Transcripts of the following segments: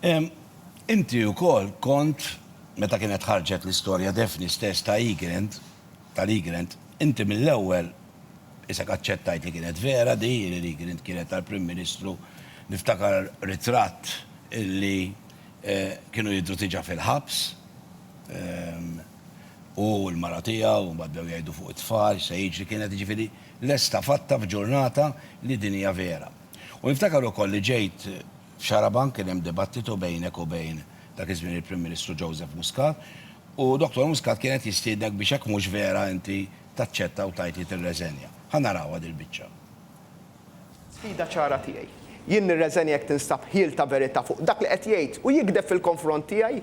Inti wkoll kont meta kienet ħarġet l-istorja Defni stess tal-Igrant, inti mill-ewwel isek aċċettajt li kienet vera di l-Igrant kienet tal-Prim Ministru niftakar ritratt illi kienu jidru tiġa fil-ħabs u l-mara tiegħu u mbagħad bdew jgħidu fuq it-tfal se jiġri kienet jiġifieri lesta fatta f'ġurnata li din hija vera. U niftakar ukoll li ġejt f'Xaraban kien hemm dibattitu bejnek u bejn dak iż-żmien il-Prim Ministru Joseph Muscat u Dr. Muscat kienet jistiednek biex hekk mhux vera inti taċċetta u tajt li tirreżenja. Ħanarawha dil-biċċa. Sfida ċara tiegħi. Jien nirreżenja jekk tinstab ħiel ta' verità fuq dak li qed jgħid u jikdeb fil-konfront tiegħi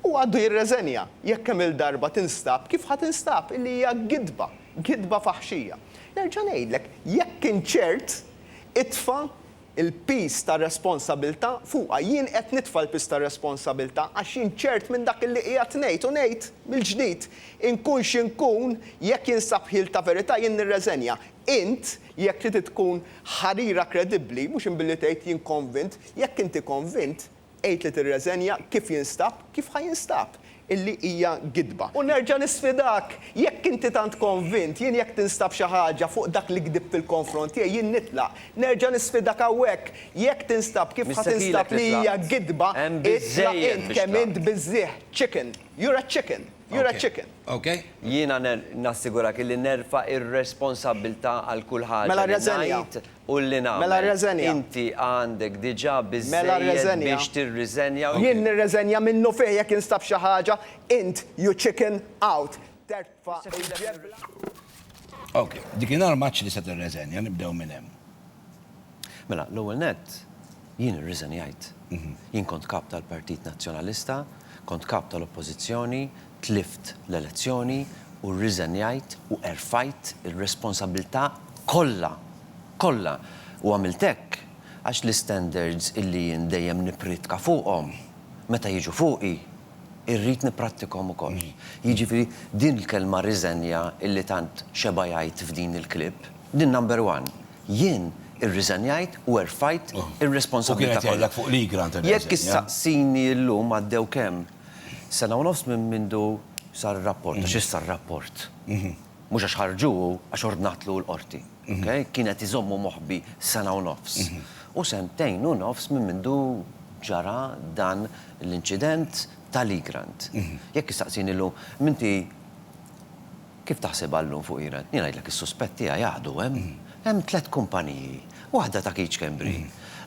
u għaddu jirreżenja jekk hemm il-darba tinstab kif ħad tinstab illi hija gidba faħxija. Nerġa' ngħidlek jekk inċert itfa' il-pis ta' responsabilta fuqha jien qed nitfa' l-pis ta' responsabilta għax jien ċert minn dak li qiegħed ngħid u ngħid mill-ġdid inkun x'inkun jekk jinsab ħiel ta' verità jien nirreżenja. Int jekk trid tkun ħarira kredibbli mhux inbilli tgħid jien konvint, jekk inti konvint qgħid li tirreżenja kif jinstab, kif ħajinstab illi hija gidba. U nerġa' nisfidak, jekk inti tant konvint, jien jekk tinstab xi ħaġa fuq dak li gdib fil-konfront tiegħi jien nitlaq. Nerġa' nisfidak hawnhekk, jekk tinstab kif ħad tinstab li hija gidba, int kemm int biżżieħ chicken. You're a chicken. You're a chicken. Okay. Jiena nassigurak li nerfa' ir-responsabilità għal kull ħaġa. Mela reżenja. U li nagħmel. Mela reżenja. Inti għandek diġà biżżejjed biex tirriżenja. Jien nirreżenja minnu fih jekk instab xi ħaġa, int you chicken out. Terfa' il-ġebla. Okay, dik kien maċċ li se tirreżenja, nibdew minn hemm. Mela, l-ewwel nett jien irriżenjajt. Jien kont kap tal-Partit Nazzjonalista, kont kap tal-Oppożizzjoni, tlift l-elezzjoni u rriżenjajt u erfajt ir-responsabilità kollha. U għamilt hekk għax l-standards illi jien dejjem nipritka fuqhom meta jiġu fuqi irrid nipprattikhom ukoll. Jiġifieri din il-kelma riżenja illi tant xeba jgħid f'din il-klipp, din number one. Jien irriżenjajt u erfajt ir-responsabilità kollha. Fuq l-Igrant. Jekk issaqsini llum għaddew kemm sena u nofs minn mindu sar rapport, għax issa rapport. Mhux għax ħarġuhu għax ordnatlu l-qorti. Kienet iżommu moħħbi sena u nofs. U sentejn u nofs minn mindu ġara dan l-inċident tal-Igrant. Jekk issaqsini llum, minti kif taħseb għallum fuq Igrant? Jien ngħidlek is-suspetti jgħadu hemm. Hemm 3 kumpaniji, waħda ta' Keach Kembri,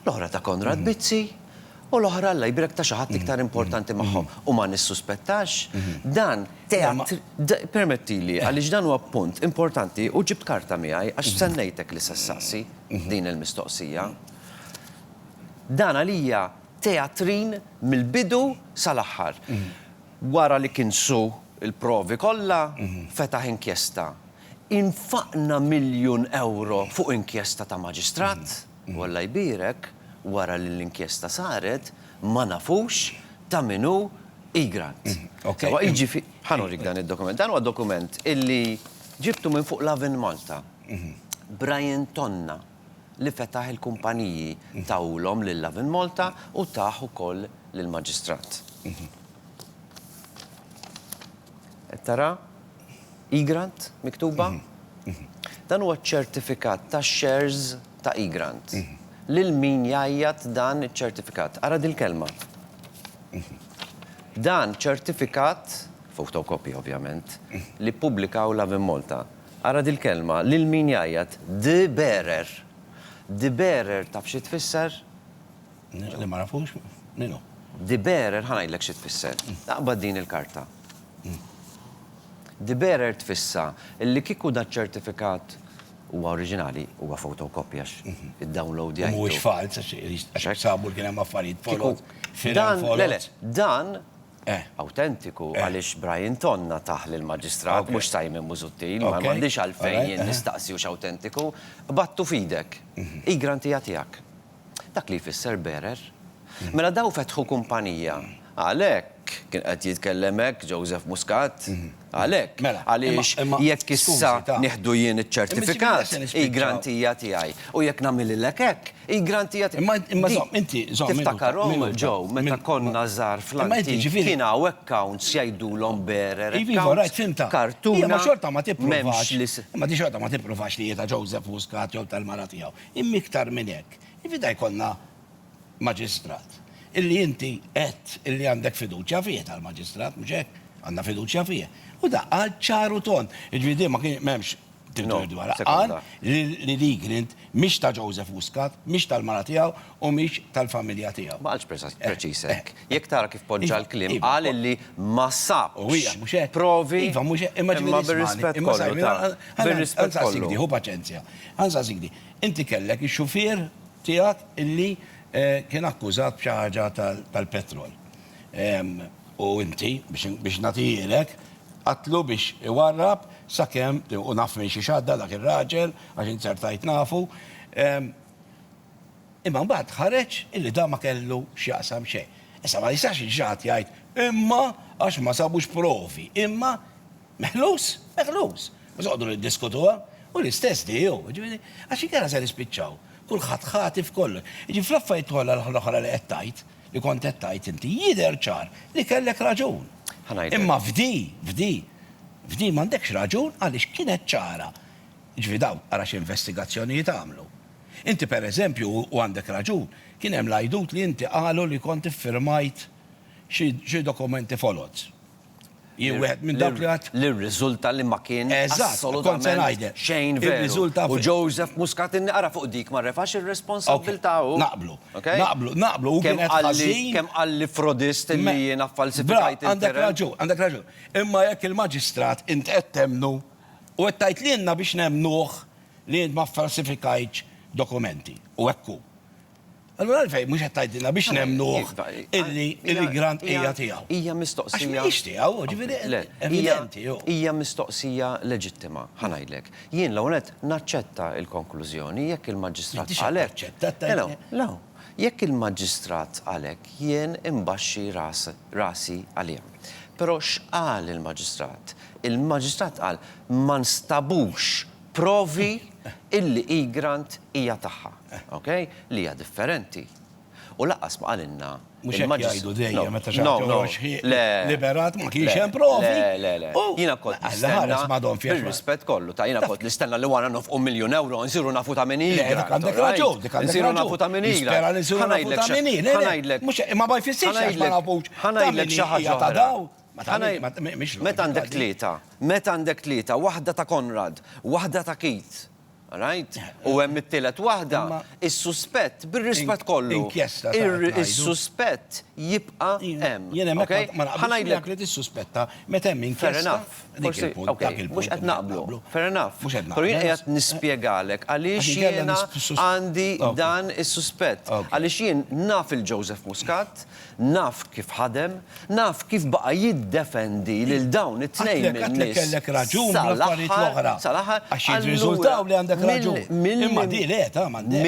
l-oħra ta' Konrad Bizzi, u l-oħra Alla jbirek ta' xi ħadd iktar importanti magħhom. U ma nissuspettax dan teatr permettili għaliex dan huwa punt importanti u ġibt karta miegħi għax sennejtek li sessaqsi din il-mistoqsija. Dan għalija teatrin mill-bidu sal-aħħar. Wara li kinsu il-provi kollha fetaħ inkjesta. Infaqna €1,000,000 fuq inkjesta ta' maġistrat, u Alla jbirek wara li l-inkjesta saret, ma nafux ta' minu Igrant. Ħanurik dan il-dokument. Dan huwa dokument illi ġibtu minn fuq Lovin Malta. Brian Tonna li fetaħ il-kumpaniji tawlhom lil Lovin Malta u taħ ukoll lill-maġistrat. Tara? Igrant miktuba? Dan huwa ċertifikat ta' shares ta' Igrant. Lil min jgħajjat dan iċ-ċertifikat. Ara dil-kelma. Dan ċertifikat, fotokopja ovvjament, li publikaw Lovin Malta. Ara dil-kelma, lil min jgħajjat the bearer. The bearer taf xi tfisser? Li ma nafux, ninu. The bearer ħanajdlek xi tfisser. Naqbad din il-karta. The bearer tfissa illi kieku da ċertifikat huwa oriġinali, huwa fotokopja id-download jgħidu. Mhuwiex fals għax sabu kien hemm affarijiet folot. Dan autentiku għaliex Brian Tonna taħ lill-maġistrat mhux Simon Busuttil, ma m'għandix għalfejn jien nistaqsi hux autentiku, battu fidek. Igrant hija tiegħek. Dak li jfisser bearer. Mela daw fetħu kumpanija. Għalhekk kien qed jitkellem hekk Joseph Muscat. Għalhekk, Mela, għaliex imma- jekk issa skużi, ta' nieħdu jien Imma iċ-ċertifikat, ġifieri se il-grantija tiegħi. U jekk nagħmililek hekk, il-grantija tiegħi. Imma żomm, inti żomm, Tiftakarhom minuta, ġew meta minuta. konna żgħar Imma inti fl-antik ġifieri- kien hawn accounts jgħidulhom bearer Iva, accounts, rajt, fimta. kartuna. Ija, ma xorta ma m'hemmx tipprovax. li Ma di xorta ma tipprovax li jieta Joseph Muscat jew tal-mara tiegħu. Imma iktar minn hekk. Ifida jkollna maġistrat. Illi inti qed illi għandek fiduċja fih tal-maġistrat, mhux hekk, għandna fiduċja fih. U da għal ċaru ton. Ġifieri ma kien m'hemmx No, dwar. sekonda. Għal li Ligrint mhix ta' Joseph Muscat, mhix tal-mara tiegħu u mhix tal-familja tiegħu. Ma għalx preċisek. Jekk tara kif poġġa Iva, l-klim, iva, qal illi ma U hija, mhux sabx hekk. provi Iva, mhux hekk, imma ġifieri bir-rispett imma kollu. ta' Bir-rispett Għanza kollu. sigdi, hu paċenzja. Għanza sigdi. Inti kellek il-xufier tijak illi kien akkużat b'xi ħaġa tal-petrol. U inti, biex natijilek, għatlu biex iwarrab sakemm u naf minn xi xadda dak ir-raġel għax insertajt nafu. Imma mbagħad ħareġ illi da ma kellu x'jaqsam xejn. Issa ma jistax il-ġat jgħid imma għax ma sabux provi, imma meħlus. Ma soqdu niddiskutuha u l-istess tiegħu, ġifieri għax ikera se nispiċċaw. Kulħadd ħatif kollu. Ġi fl-affarijiet kollha l-oħra li qed tajt, li kont qed tajt inti jidher ċar li kellek raġun. Ħanajdlek. Imma fdi m'għandekx raġun għaliex kienet ċara. Ġifieri daw ara x'investigazzjonijiet għamlu. Inti per eżempju u għandek raġun, kien hemm lajdut li inti qalu li kont iffirmajt xi dokumenti folot. Jien wieħed minn dawk li għad. L-riżulta li ma kien Eżatt, kont se ngħidlek. xejn veru. Ir-riżulta U fi- Joseph Muscat inni fu dik ma refax ir-responsabilità u. Naqblu. Okay? Naqblu. U Kemm kienet qalli ħażin. kemm qalli frodist li Me- jiena Bra, falsifikajt għandek raġun. Imma jekk il-maġistrat int qed temnu u qed tajt lilna biex nemnuh li int ma falsifikajtx dokumenti. U hekku. Allura għalfej mhux qed tgħidilna biex nemnuh illi grant hija tiegħu. Hija Għax mistoqsija. mhix tiegħu, ġifieri Le, evidenti. ju. hija mistoqsija leġittima, ħanajdlek. Jien l-għonet naċċetta il-konklużjoni jekk il-maġistrat Inti għalek. x'taċċetta, tajt- No, jekk il-maġistrat għalek jien imbaxxi rasi għalija. Però x'qal il-maġistrat? Il-maġistrat qal ma nstabux provi illi i-grant hija tagħha, okay? Li hija differenti. U laqqas ma qalilna. Mhux hekk jgħidu dejjem meta xi ħaġa liberat ma kienx hemm provi. Le. U Jiena kont ħares madhom fih. bil-rispett kollu ta' jiena kont nistenna li wara nofqu €1,000,000 nsiru nafu ta' min Le, dik għandek raġun, dik għandek Nsiru raġun. nafu ta' min Nispera li nsiru nafu ta' min hi, le, le. Ħanajdlek. Mhux imma ma jfissirx għax ma nafux ta' Ħanajdlek min xi ħaġa hija ta' oħra. daw. Mhix Meta għandek tlieta, waħda ta' Konrad, waħda ta' Keith. Right? U hemm it-tielet waħda, is-suspett, bir-rispett kollu. Inkjesta Is-suspett jibqa' hemm. Jien hemmhekk okay? ma naqbilx Ħanajdlek li tissuspetta meta hemm Fair inkjesta. enough. Forsi, okay, mux qed naqblu. Fair enough. Mhux qed Però jien naqblu. qed nispjegalek għaliex Għax inkella jiena għandi Okay. dan is-suspett. Okay. Għaliex jien naf il-Joseph Muscat, naf kif ħadem, naf kif baqa jiddefendi lil dawn it-tnejn Għatlek kellek raġun bl-affarijiet l-oħra. Sal-aħħar. Għax jirriżultaw li għandek Allura, raġun. Imma di le, ta' m'għandek.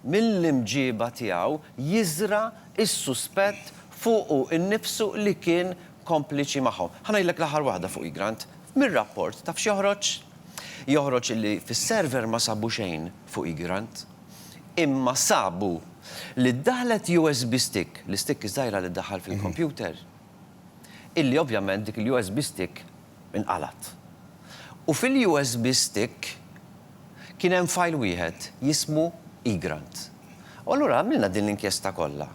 mill-imġiba tiegħu jiżra is-suspett fuqu innifsu li kien kompliċi magħhom. Ħanajdlek l-aħħar waħda fuq i-grant. Mir-rapport taf x'joħroġ? Joħroġ illi fis-server ma sabu xejn fuq i-grant, imma sabu li daħlet USB stick, l-stick iżdajra li daħal fil-computer, illi ovvjament dik il-USB stick inqalat. U fil-USB stick kien hemm file wieħed jismu e-grant. U allura għamilna din l-inkjesta kollha.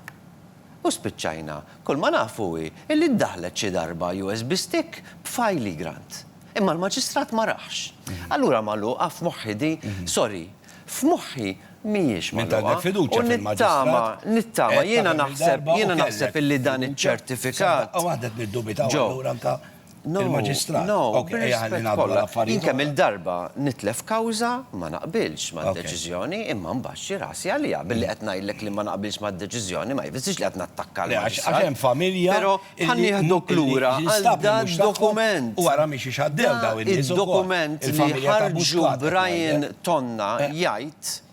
U spiċċajna, kull ma nafu illi ddaħlet xi darba USB stick b'file e-grant. Imma l-maġistrat ma raħx. Allura magħluqa f'moħħi di, sorry, f'moħħi mhijiex Meta magħluqa. għandek fiduċja U fil-maġistrat, nittama, jiena qed tagħmel darba u naħseb kellek illi dan fiduċja. iċ-ċertifikat. U għadet niddubitaw Ġo. allura anka il-maġistrat. No, Ok, ejja ħalli bir-rispett ngħaddu kollha. l-affarijiet Inkemm oħra. il-darba nitlef kawża ma naqbilx ma' Ok. deċiżjoni imma mbaxxi rasi għalija billi qed ngħidlek li ma naqbilx ma' deċiżjoni ma jfissirx li qed nattakka Le, għax hemm familja. Però ħannieħdu klura għal dan dokument. U għara miex ixaddew daw il-nies ukoll. Il-dokument li Il-familja ta' ħarġu Busquat, Brian ngħidlek. Tonna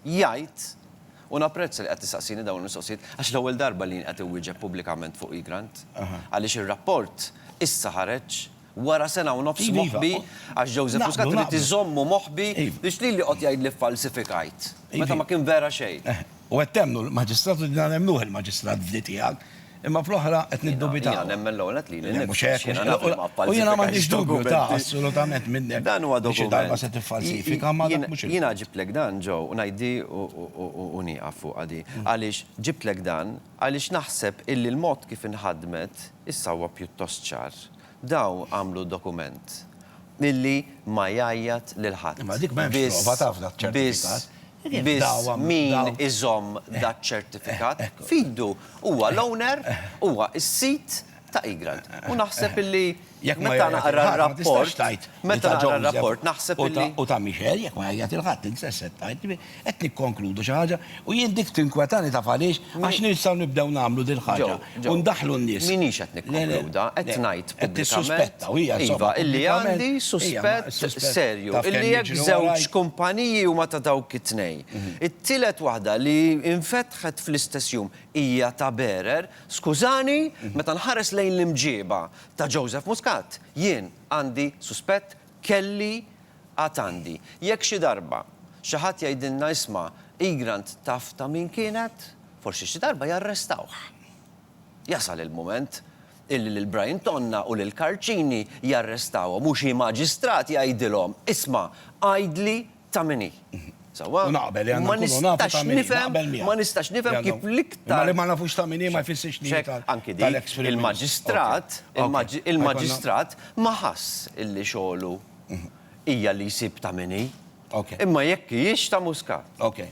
jgħid U napprezza li qed tistaqsini dawn il-mistoqsijiet għax l-ewwel darba li qed iwieġeb pubblikament fuq Igrant. Għaliex ir-rapport issa ħareġ wara sena u nofs Iva, moħbi għax Joseph naqblu, Muscat trid naqblu. iżommu moħbi Iva. biex li qed jgħid li falsifikajt. Meta Iva. ma kien vera xejn. U għettemnu l-maġistrat u dina nemnuħ il-maġistrat f'ditijak, imma fl-oħra qed Jiena niddubitaw. nemmen l-ewwel li Mux hekk, u jena m'għandix dubju ta' assolutament minnek. Dan huwa Biex dokument. darba se tiffalsifika ma dak mhux Jiena ġiblek dan ġew u ngħidi u nieqaf fuq għadi. Għaliex ġiblek dan għaliex naħseb illi l-mod kif inħadmet issa huwa pjuttost ċar. Daw għamlu dokument illi ma jajjat lil ħadd. Imma dik m'hemmx prova taf dak ċertifikat. Biss Daw min daw. iżomm dak ċertifikat fidu huwa l-owner, huwa s-sit ta' Igrant. U naħseb illi meta naqra r-rapport, meta naqra r-rapport, naħseb illi U ta' Michel, jek ma jgħat il-ħat, il-sesset tajt, qed nikkonkludu xi ħaġa u jien dik tinkwetani ta' għaliex għax nistgħu nibdew nagħmlu dil ħaġa u ndaħlu n-nies. Minix qed nikkonkluda, qed ngħid Qed tissuspetta, u hija iva, illi għandi suspett serju, illi jekk żewġ kumpaniji huma ta' dawk it-tnej. It-tielet waħda li infetħet fl-istess jum hija ta' Berer, skużani, meta nħares lejn l-imġieba ta' Joseph Muscat, jien għandi suspett kelli għandi. Jekk xi darba xi ħadd jgħidilna isma' Igrant taf ta' min kienet, forsi xi darba jarrestawh. Jasal il-moment illi lil Brian Tonna u lil Karċini jarrestawhom u xi maġistrat jgħidilhom isma' għajdli ta' minni. U naqbel, ma nistax nifhem kif Ma l-iktar li ma nafux ta' minni ma jfissirx li anki di il-maġistrat ma ħass illi xogħlu hija li jsib ta' minni. Imma jekk hijiex ta' Muscat. Ok.